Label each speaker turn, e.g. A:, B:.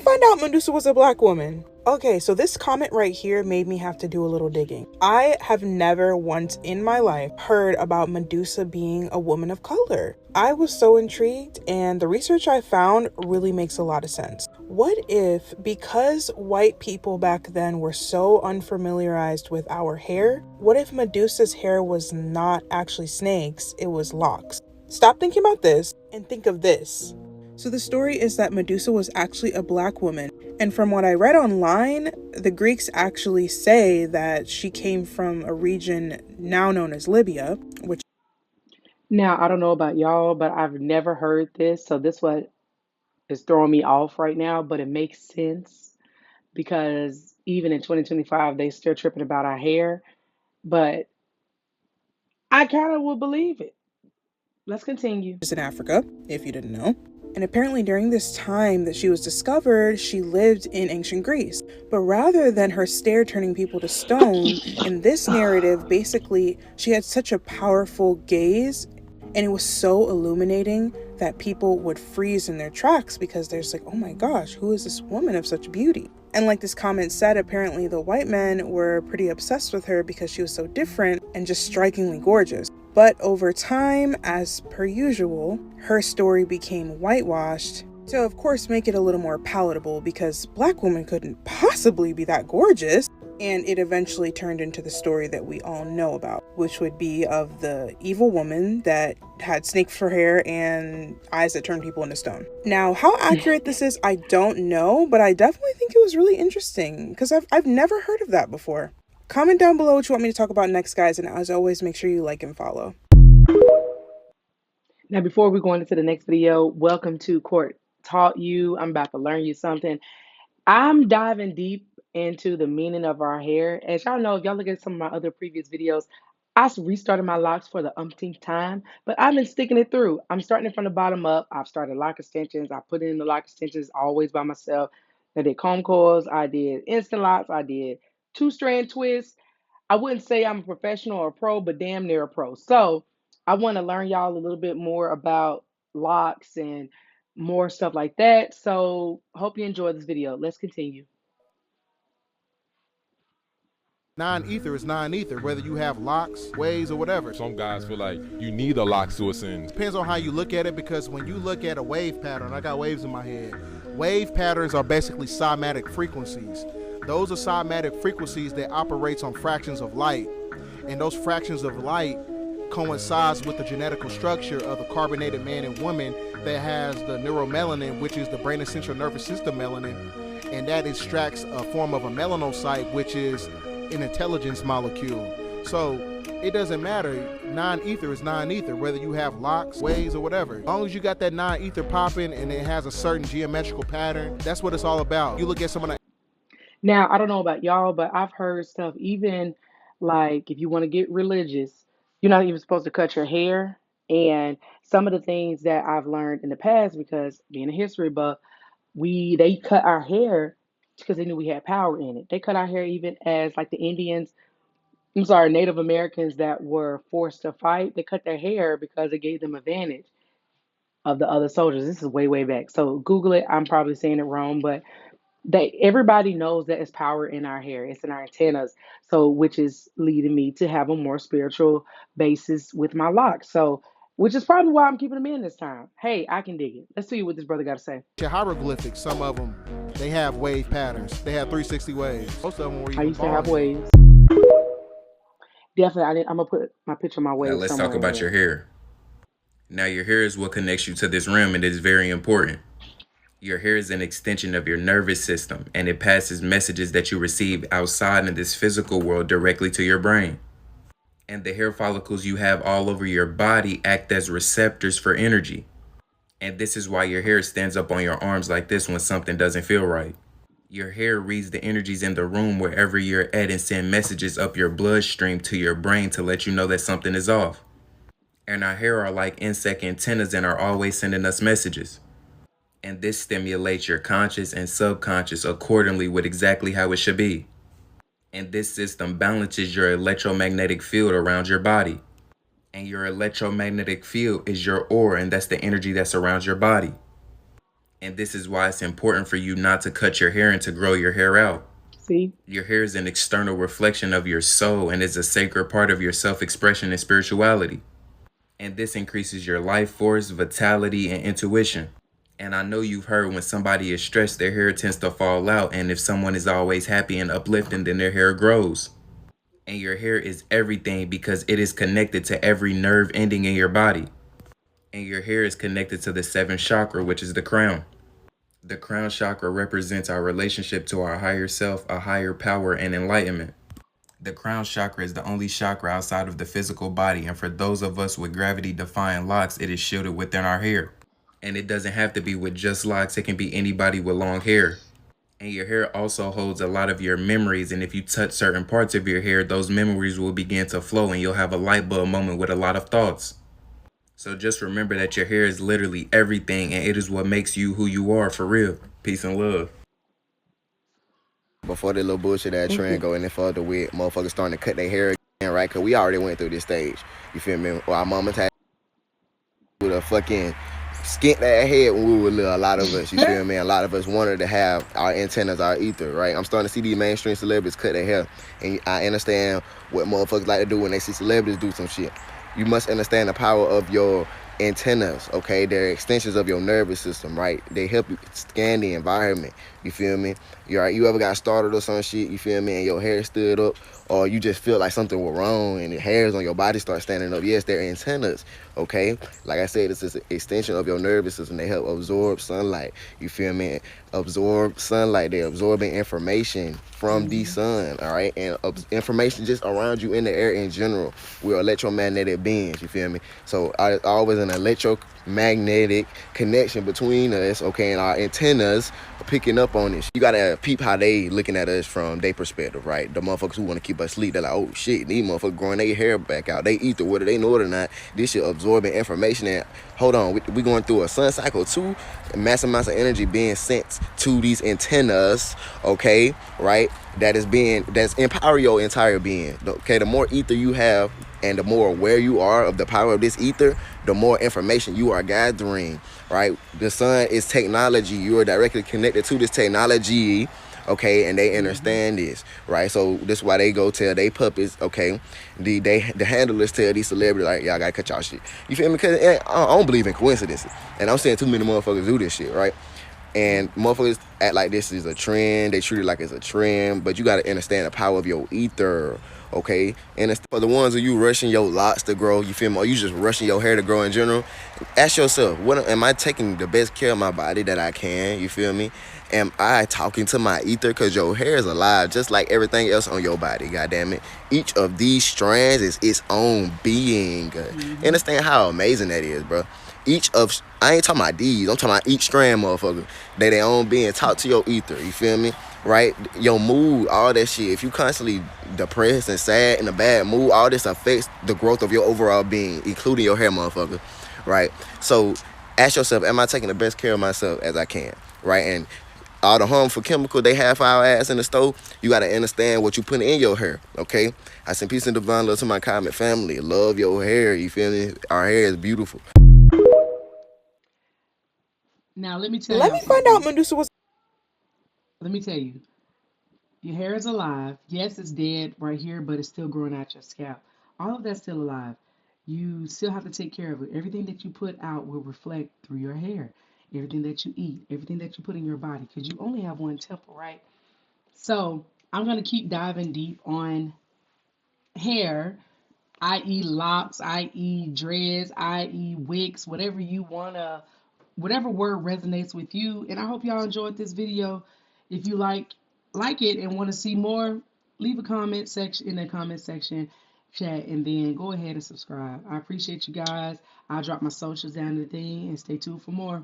A: find out Medusa was a black woman? Okay, so this comment right here made me have to do a little digging. I have never once in my life heard about Medusa being a woman of color. I was so intrigued, and the research I found really makes a lot of sense. What if, because white people back then were so unfamiliarized with our hair, what if Medusa's hair was not actually snakes, it was locks? Stop thinking about this and think of this. So the story is that Medusa was actually a black woman. And from what I read online, the Greeks actually say that she came from a region now known as Libya, which
B: Now, I don't know about y'all, but I've never heard this, so this what is throwing me off right now, but it makes sense because even in 2025, they still tripping about our hair, but I kind of would believe it. Let's continue.
A: is in Africa, if you didn't know. And apparently during this time that she was discovered, she lived in ancient Greece. But rather than her stare turning people to stone, in this narrative, basically, she had such a powerful gaze, and it was so illuminating that people would freeze in their tracks because they're just like, oh my gosh, who is this woman of such beauty? And like this comment said, apparently the white men were pretty obsessed with her because she was so different and just strikingly gorgeous. But over time, as per usual, her story became whitewashed to, of course, make it a little more palatable because black women couldn't possibly be that gorgeous. And it eventually turned into the story that we all know about, which would be of the evil woman that had snake for hair and eyes that turned people into stone. Now, how accurate this is, I don't know, but I definitely think it was really interesting because I've never heard of that before. Comment down below what you want me to talk about next, guys, and as always, make sure you like and follow.
B: Now, before we go into the next video, welcome to Court Taught You. I'm about to learn you something. I'm diving deep into the meaning of our hair. As y'all know, if y'all look at some of my other previous videos, restarted my locks for the umpteenth time, but I've been sticking it through. I'm starting it from the bottom up. I've started lock extensions. I put in the lock extensions always by myself. I did comb coils. I did instant locks. I did two-strand twists. I wouldn't say I'm a professional or a pro, but damn near a pro. So I want to learn y'all a little bit more about locks and more stuff like that. So hope you enjoy this video. Let's continue.
C: Non-ether is non-ether, whether you have locks, waves, or whatever.
D: Some guys feel like you need a lock to ascend.
C: Depends on how you look at it, because when you look at a wave pattern, I got waves in my head. Wave patterns are basically cymatic frequencies. Those are cymatic frequencies that operates on fractions of light. And those fractions of light coincides with the genetical structure of the carbonated man and woman that has the neuromelanin, which is the brain and central nervous system melanin. And that extracts a form of a melanocyte, which is an intelligence molecule. So it doesn't matter. Non-ether is non-ether, whether you have locks, waves, or whatever. As long as you got that non-ether popping and it has a certain geometrical pattern, that's what it's all about. You look at some of the...
B: Now, I don't know about y'all, but I've heard stuff, even like if you want to get religious, you're not even supposed to cut your hair. And some of the things that I've learned in the past, because being a history buff, they cut our hair because they knew we had power in it. They cut our hair even as like the Indians, I'm sorry, Native Americans that were forced to fight. They cut their hair because it gave them advantage of the other soldiers. This is way, way back. So Google it. I'm probably saying it wrong, but everybody knows that it's power in our hair. It's in our antennas. So which is leading me to have a more spiritual basis with my locks. So which is probably why I'm keeping them in this time. Hey, I can dig it. Let's see what this brother got to say.
C: hieroglyphics, some of them, they have wave patterns. They have 360 waves. Most of them were even
B: I used to have
C: bald.
B: waves. Definitely, I'm gonna put my picture of my wave.
E: Now let's talk about your hair. Now your hair is what connects you to this realm, and it is very important. Your hair is an extension of your nervous system, and it passes messages that you receive outside in this physical world directly to your brain. And the hair follicles you have all over your body act as receptors for energy. And this is why your hair stands up on your arms like this when something doesn't feel right. Your hair reads the energies in the room wherever you're at and send messages up your bloodstream to your brain to let you know that something is off. And our hair are like insect antennas and are always sending us messages. And this stimulates your conscious and subconscious accordingly with exactly how it should be. And this system balances your electromagnetic field around your body. And your electromagnetic field is your aura, and that's the energy that surrounds your body. And this is why it's important for you not to cut your hair and to grow your hair out.
B: See?
E: Your hair is an external reflection of your soul and is a sacred part of your self expression and spirituality. And this increases your life force, vitality, and intuition. And I know you've heard when somebody is stressed, their hair tends to fall out. And if someone is always happy and uplifting, then their hair grows. And your hair is everything because it is connected to every nerve ending in your body. And your hair is connected to the seventh chakra, which is the crown. The crown chakra represents our relationship to our higher self, a higher power, and enlightenment. The crown chakra is the only chakra outside of the physical body, and for those of us with gravity-defying locks, it is shielded within our hair. And it doesn't have to be with just locks, it can be anybody with long hair. And your hair also holds a lot of your memories, and if you touch certain parts of your hair, those memories will begin to flow and you'll have a light bulb moment with a lot of thoughts. So just remember that your hair is literally everything, and it is what makes you who you are for real. Peace and love.
F: Before the little bullshit that trend go any further with motherfuckers starting to cut their hair again, right? Because we already went through this stage. You feel me? Well, our mamas had with a fucking skint that head when we were little, a lot of us, you feel me? A lot of us wanted to have our antennas, our ether, right? I'm starting to see these mainstream celebrities cut their hair, and I understand what motherfuckers like to do when they see celebrities do some shit. You must understand the power of your antennas, okay? They're extensions of your nervous system, right? They help you scan the environment, you feel me? You ever got startled or some shit, you feel me, and your hair stood up, or you just feel like something was wrong and the hairs on your body start standing up? Yes, they're antennas, okay? Like I said, it's an extension of your nervous system. They help absorb sunlight, you feel me? Absorb sunlight. They're absorbing information from the sun, all right? And information just around you in the air in general. We're electromagnetic beings, you feel me? So always an electromagnetic connection between us, okay, and our antennas are picking up on this. You gotta peep how they looking at us from their perspective, right? The motherfuckers who want to keep us asleep, they're like, oh shit, these motherfuckers growing their hair back out. They ether, whether they know it or not. This shit absorbing information. And hold on, we going through a sun cycle too. Massive amounts of energy being sent to these antennas, okay, right? That's empower your entire being. Okay, the more ether you have and the more aware you are of the power of this ether, the more information you are gathering, right? The sun is technology. You are directly connected to this technology, okay, and they understand this, right? So this is why they go tell they puppets, okay, the handlers tell these celebrities, like, y'all gotta cut y'all shit. You feel me? Because I don't believe in coincidences, and I'm seeing too many motherfuckers do this shit, right? And motherfuckers act like this is a trend. They treat it like it's a trend, but you gotta understand the power of your ether, okay? And it's for the ones of you rushing your locks to grow, you feel me, or you just rushing your hair to grow in general, ask yourself, what am I taking the best care of my body that I can, you feel me? Am I talking to my ether? Because your hair is alive just like everything else on your body, goddammit. Each of these strands is its own being. Understand how amazing that is, bro? I ain't talking about these, I'm talking about each strand, motherfucker. They their own being. Talk to your ether, you feel me? Right? Your mood, all that shit. If you constantly depressed and sad in a bad mood, all this affects the growth of your overall being, including your hair, motherfucker. Right? So ask yourself, am I taking the best care of myself as I can? Right? And all the harmful chemical they have for our ass in the stove, you got to understand what you put in your hair, okay? I send peace and divine love to my comment family. Love your hair, you feel me? Our hair is beautiful.
B: Now, let me tell
A: Let
B: y'all
A: me find out
B: something.
A: Medusa was.
B: Let me tell you. Your hair is alive. Yes, it's dead right here, but it's still growing out your scalp. All of that's still alive. You still have to take care of it. Everything that you put out will reflect through your hair. Everything that you eat, everything that you put in your body, because you only have one temple, right? So I'm going to keep diving deep on hair, i.e., locks, i.e., dreads, i.e., wigs, whatever you want to, whatever word resonates with you. And I hope y'all enjoyed this video. If you like it and want to see more, leave a comment section in the comment section chat, and then go ahead and subscribe. I appreciate you guys. I'll drop my socials down in the thing, and stay tuned for more.